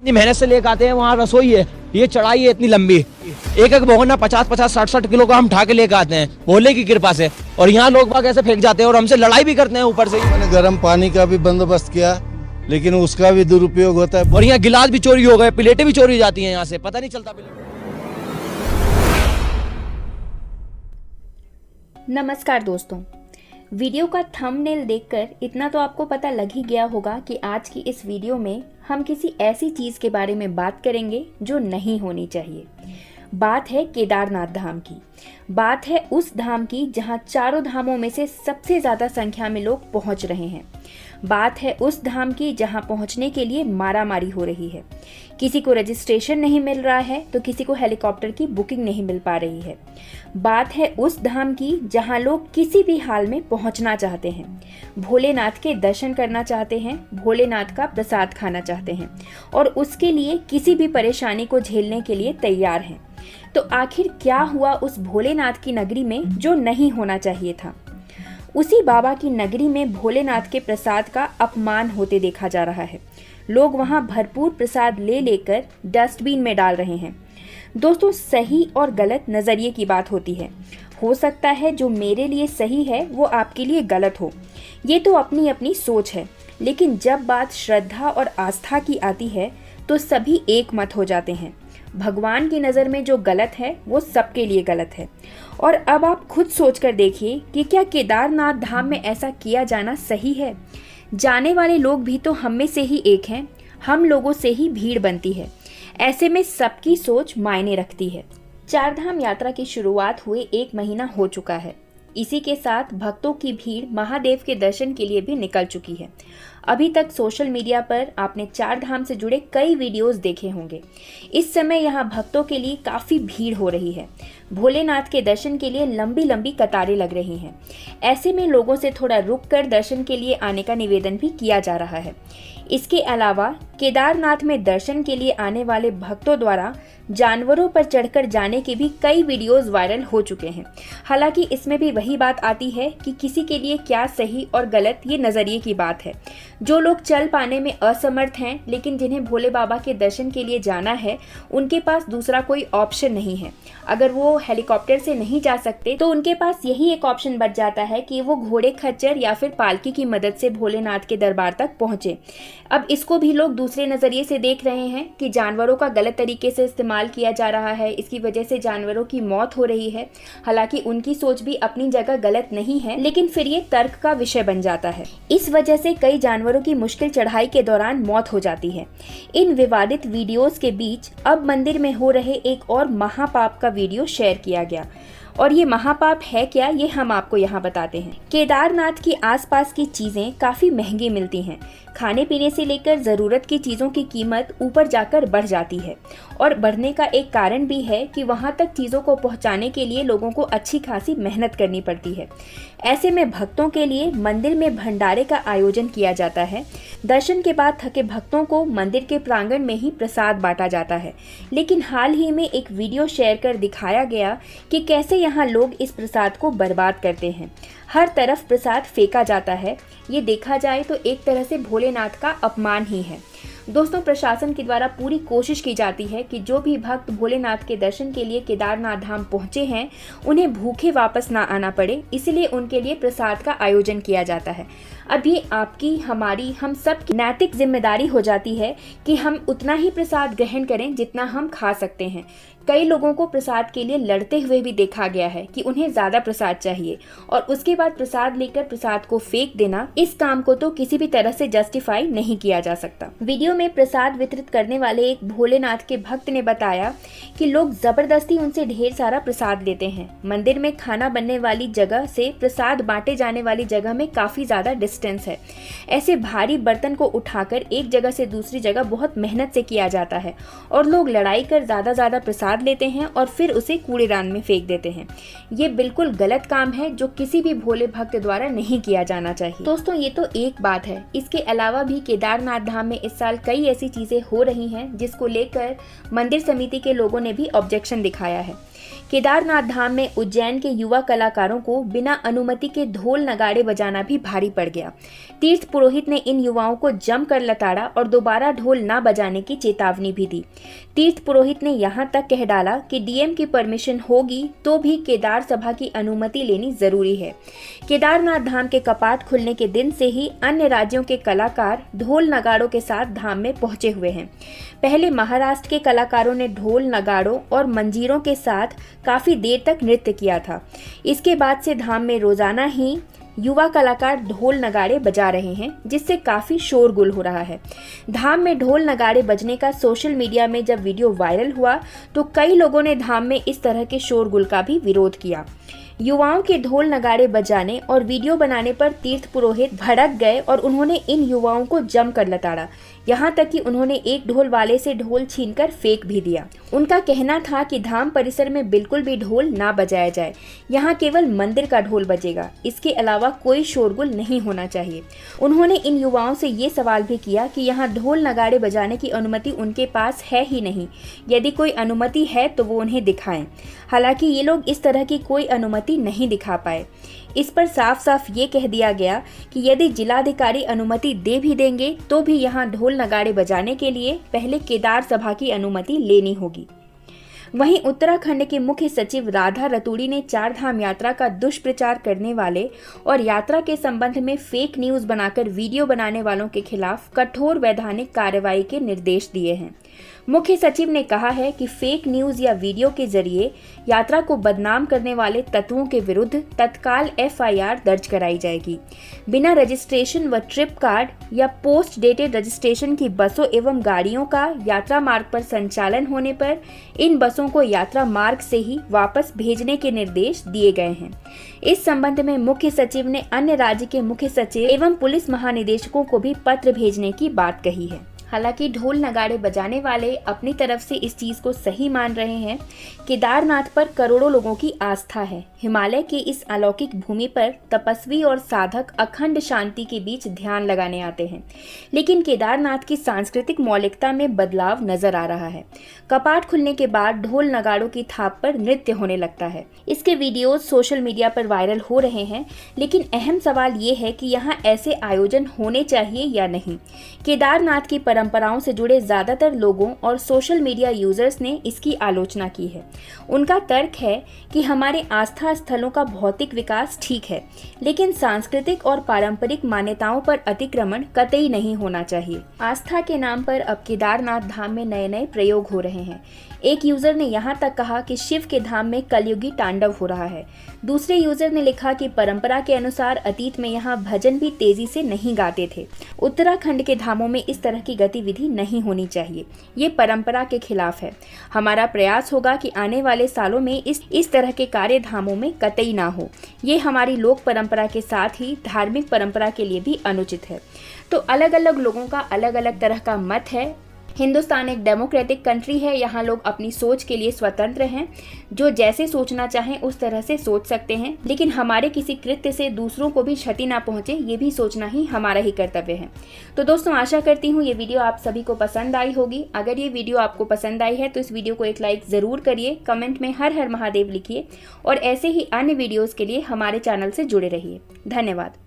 इतनी मेहनत से लेकर आते हैं, वहाँ रसोई है, ये चढ़ाई है इतनी लंबी, एक एक भगोना 50-50 60-60 किलो का हम उठा के लेकर आते हैं भोले की कृपा से। और यहाँ लोग बाग ऐसे फेंक जाते हैं और हमसे लड़ाई भी करते हैं ऊपर से। मैंने गर्म पानी का भी बंदोबस्त किया, लेकिन उसका भी दुरुपयोग होता है। और यहाँ गिलास भी चोरी हो गए, प्लेटें भी चोरी हो जाती हैं, यहाँ से पता नहीं चलता। नमस्कार दोस्तों, वीडियो का थंबनेल देखकर इतना तो आपको पता लग ही गया होगा कि आज की इस वीडियो में हम किसी ऐसी चीज़ के बारे में बात करेंगे जो नहीं होनी चाहिए। बात है केदारनाथ धाम की। बात है उस धाम की जहां चारों धामों में से सबसे ज़्यादा संख्या में लोग पहुंच रहे हैं। बात है उस धाम की जहां पहुंचने के लिए मारामारी हो रही है। किसी को रजिस्ट्रेशन नहीं मिल रहा है तो किसी को हेलीकॉप्टर की बुकिंग नहीं मिल पा रही है। बात है उस धाम की जहां लोग किसी भी हाल में पहुंचना चाहते हैं, भोलेनाथ के दर्शन करना चाहते हैं, भोलेनाथ का प्रसाद खाना चाहते हैं और उसके लिए किसी भी परेशानी को झेलने के लिए तैयार हैं। तो आखिर क्या हुआ उस भोलेनाथ की नगरी में जो नहीं होना चाहिए था? उसी बाबा की नगरी में भोलेनाथ के प्रसाद का अपमान होते देखा जा रहा है। लोग वहां भरपूर प्रसाद ले लेकर डस्टबिन में डाल रहे हैं। दोस्तों, सही और गलत नज़रिए की बात होती है। हो सकता है जो मेरे लिए सही है वो आपके लिए गलत हो, ये तो अपनी अपनी सोच है। लेकिन जब बात श्रद्धा और आस्था की आती है तो सभी एक मत हो जाते हैं। भगवान की नज़र में जो गलत है वो सबके लिए गलत है। और अब आप खुद सोच कर देखिए कि क्या केदारनाथ धाम में ऐसा किया जाना सही है? जाने वाले लोग भी तो हम में से ही एक हैं, हम लोगों से ही भीड़ बनती है। ऐसे में सबकी सोच मायने रखती है। चारधाम यात्रा की शुरुआत हुए 1 महीना हो चुका है। इसी के साथ भक्तों की भीड़ महादेव के दर्शन के लिए भी निकल चुकी है। अभी तक सोशल मीडिया पर आपने चारधाम से जुड़े कई वीडियोस देखे होंगे। इस समय यहाँ भक्तों के लिए काफ़ी भीड़ हो रही है। भोलेनाथ के दर्शन के लिए लंबी लंबी कतारें लग रही हैं। ऐसे में लोगों से थोड़ा रुक कर दर्शन के लिए आने का निवेदन भी किया जा रहा है। इसके अलावा केदारनाथ में दर्शन के लिए आने वाले भक्तों द्वारा जानवरों पर चढ़कर जाने के भी कई वीडियोस वायरल हो चुके हैं। हालांकि इसमें भी वही बात आती है कि किसी के लिए क्या सही और गलत ये नज़रिए की बात है। जो लोग चल पाने में असमर्थ हैं लेकिन जिन्हें भोले बाबा के दर्शन के लिए जाना है, उनके पास दूसरा कोई ऑप्शन नहीं है। अगर वो हेलीकॉप्टर से नहीं जा सकते तो उनके पास यही एक ऑप्शन बच जाता है कि वो घोड़े खच्चर या फिर पालकी की मदद से भोलेनाथ के दरबार तक पहुंचे। अब इसको भी लोग दूसरे नज़रिए से देख रहे हैं कि जानवरों का गलत तरीके से इस्तेमाल किया जा रहा है, इसकी वजह से जानवरों की मौत हो रही है। हालांकि उनकी सोच भी अपनी जगह गलत नहीं है, लेकिन फिर ये तर्क का विषय बन जाता है। इस वजह से कई जानवरों की मुश्किल चढ़ाई के दौरान मौत हो जाती है। इन विवादित वीडियोस के बीच अब मंदिर में हो रहे एक और महापाप का वीडियो शेयर किया गया। और ये महापाप है क्या, ये हम आपको यहाँ बताते हैं। केदारनाथ की आसपास की चीजें काफी महंगी मिलती हैं। खाने पीने से लेकर ज़रूरत की चीज़ों की कीमत ऊपर जाकर बढ़ जाती है। और बढ़ने का एक कारण भी है कि वहाँ तक चीज़ों को पहुँचाने के लिए लोगों को अच्छी खासी मेहनत करनी पड़ती है। ऐसे में भक्तों के लिए मंदिर में भंडारे का आयोजन किया जाता है। दर्शन के बाद थके भक्तों को मंदिर के प्रांगण में ही प्रसाद बांटा जाता है। लेकिन हाल ही में एक वीडियो शेयर कर दिखाया गया कि कैसे यहाँ लोग इस प्रसाद को बर्बाद करते हैं। हर तरफ प्रसाद फेंका जाता है। ये देखा जाए तो एक तरह से भोलेनाथ का अपमान ही है। दोस्तों, प्रशासन के द्वारा पूरी कोशिश की जाती है कि जो भी भक्त भोलेनाथ के दर्शन के लिए केदारनाथ धाम पहुंचे हैं उन्हें भूखे वापस ना आना पड़े, इसलिए उनके लिए प्रसाद का आयोजन किया जाता है। अब ये आपकी, हमारी, हम सब की नैतिक जिम्मेदारी हो जाती है कि हम उतना ही प्रसाद ग्रहण करें जितना हम खा सकते हैं। कई लोगों को प्रसाद के लिए लड़ते हुए भी देखा गया है कि उन्हें ज़्यादा प्रसाद चाहिए और उसके बाद प्रसाद लेकर प्रसाद को फेंक देना, इस काम को तो किसी भी तरह से जस्टिफाई नहीं किया जा सकता। वीडियो में प्रसाद वितरित करने वाले एक भोलेनाथ के भक्त ने बताया कि लोग जबरदस्ती उनसे ढेर सारा प्रसाद लेते हैं। मंदिर में खाना बनने वाली जगह से प्रसाद बांटे जाने वाली जगह में काफ़ी ज़्यादा डिस्टेंस है। ऐसे भारी बर्तन को उठाकर एक जगह से दूसरी जगह बहुत मेहनत से किया जाता है और लोग लड़ाई कर ज़्यादा प्रसाद लेते हैं और फिर उसे कूड़ेदान में फेंक देते हैं। ये बिल्कुल गलत काम है जो किसी भी भोले भक्त द्वारा नहीं किया जाना चाहिए। दोस्तों, ये तो एक बात है। इसके अलावा भी केदारनाथ धाम में इस साल कई ऐसी चीजें हो रही हैं जिसको लेकर मंदिर समिति के लोगों ने भी ऑब्जेक्शन दिखाया है। केदारनाथ धाम में उज्जैन के युवा कलाकारों को बिना अनुमति के ढोल नगाड़े बजाना भी भारी पड़ गया। तीर्थ पुरोहित ने इन युवाओं को जमकर लताड़ा और दोबारा ढोल न बजाने की चेतावनी भी दी। तीर्थ पुरोहित ने यहाँ तक कह डाला कि डीएम की परमिशन होगी तो भी केदार सभा की अनुमति लेनी जरूरी है। केदारनाथ धाम के कपाट खुलने के दिन से ही अन्य राज्यों के कलाकार ढोल नगाड़ों के साथ धाम में पहुंचे हुए हैं। पहले महाराष्ट्र के कलाकारों ने ढोल नगाड़ों और मंजीरों के साथ काफी देर तक नृत्य किया था। इसके बाद से धाम में रोजाना ही युवा कलाकार ढोल नगाड़े बजा रहे हैं, जिससे काफी शोरगुल हो रहा है। धाम में ढोल नगाड़े बजने का सोशल मीडिया में जब वीडियो वायरल हुआ तो कई लोगों ने धाम में इस तरह के शोरगुल का भी विरोध किया। युवाओं के ढोल नगाड़े बजाने और वीडियो बनाने पर तीर्थ पुरोहित भड़क गए और उन्होंने इन युवाओं को जमकर लताड़ा। यहाँ तक कि उन्होंने एक ढोल वाले से ढोल छीनकर फेंक भी दिया। उनका कहना था कि धाम परिसर में बिल्कुल भी ढोल ना बजाया जाए, यहाँ केवल मंदिर का ढोल बजेगा, इसके अलावा कोई शोरगुल नहीं होना चाहिए। उन्होंने इन युवाओं से ये सवाल भी किया कि यहाँ ढोल नगाड़े बजाने की अनुमति उनके पास है ही नहीं, यदि कोई अनुमति है तो वो उन्हें दिखाएं। हालांकि ये लोग इस तरह की कोई अनुमति नहीं दिखा पाए। इस पर साफ साफ ये कह दिया गया कि यदि जिलाधिकारी अनुमति दे भी देंगे तो भी यहाँ ढोल नगाड़े बजाने के लिए पहले केदार सभा की अनुमति लेनी होगी। वहीं उत्तराखंड के मुख्य सचिव राधा रतूड़ी ने चार धाम यात्रा का दुष्प्रचार करने वाले और यात्रा के संबंध में फेक न्यूज बनाकर वीडियो बनाने वालों के खिलाफ कठोर वैधानिक कार्रवाई के निर्देश दिए हैं। मुख्य सचिव ने कहा है कि फेक न्यूज या वीडियो के जरिए यात्रा को बदनाम करने वाले तत्वों के विरुद्ध तत्काल एफआईआर दर्ज कराई जाएगी। बिना रजिस्ट्रेशन व ट्रिप कार्ड या पोस्ट डेटेड रजिस्ट्रेशन की बसों एवं गाड़ियों का यात्रा मार्ग पर संचालन होने पर इन बसों को यात्रा मार्ग से ही वापस भेजने के निर्देश दिए गए हैं। इस संबंध में मुख्य सचिव ने अन्य राज्य के मुख्य सचिव एवं पुलिस महानिदेशकों को भी पत्र भेजने की बात कही है। हालांकि ढोल नगाड़े बजाने वाले अपनी तरफ से इस चीज को सही मान रहे हैं। केदारनाथ पर करोड़ों लोगों की आस्था है। हिमालय की इस अलौकिक भूमि पर तपस्वी और साधक अखंड शांति के बीच ध्यान लगाने आते हैं, लेकिन केदारनाथ की सांस्कृतिक मौलिकता में बदलाव नजर आ रहा है। कपाट खुलने के बाद ढोल नगाड़ों की थाप पर नृत्य होने लगता है। इसके वीडियोज सोशल मीडिया पर वायरल हो रहे हैं, लेकिन अहम सवाल ये है कि यहाँ ऐसे आयोजन होने चाहिए या नहीं। केदारनाथ की परंपराओं से जुड़े ज्यादातर लोगों और सोशल मीडिया यूजर्स ने इसकी आलोचना की है। उनका तर्क है कि हमारे आस्था स्थलों का भौतिक विकास ठीक है, लेकिन सांस्कृतिक और पारंपरिक मान्यताओं पर अतिक्रमण कतई नहीं होना चाहिए। आस्था के नाम पर अब केदारनाथ धाम में नए नए प्रयोग हो रहे हैं। एक यूजर ने यहाँ तक कहा कि शिव के धाम में कलयुगी तांडव हो रहा है। दूसरे यूजर ने लिखा कि परंपरा के अनुसार अतीत में यहाँ भजन भी तेजी से नहीं गाते थे। उत्तराखंड के धामों में इस तरह की गतिविधि नहीं होनी चाहिए, ये परंपरा के खिलाफ है। हमारा प्रयास होगा कि आने वाले सालों में इस तरह के कार्य धामों में कतई ना हो। ये हमारी लोक परंपरा के साथ ही धार्मिक परंपरा के लिए भी अनुचित है। तो अलग अलग लोगों का अलग अलग तरह का मत है। हिंदुस्तान एक डेमोक्रेटिक कंट्री है, यहाँ लोग अपनी सोच के लिए स्वतंत्र हैं। जो जैसे सोचना चाहें उस तरह से सोच सकते हैं, लेकिन हमारे किसी कृत्य से दूसरों को भी क्षति ना पहुंचे, ये भी सोचना ही हमारा ही कर्तव्य है। तो दोस्तों, आशा करती हूँ ये वीडियो आप सभी को पसंद आई होगी। अगर ये वीडियो आपको पसंद आई है तो इस वीडियो को एक लाइक ज़रूर करिए, कमेंट में हर हर महादेव लिखिए और ऐसे ही अन्य वीडियोज़ के लिए हमारे चैनल से जुड़े रहिए। धन्यवाद।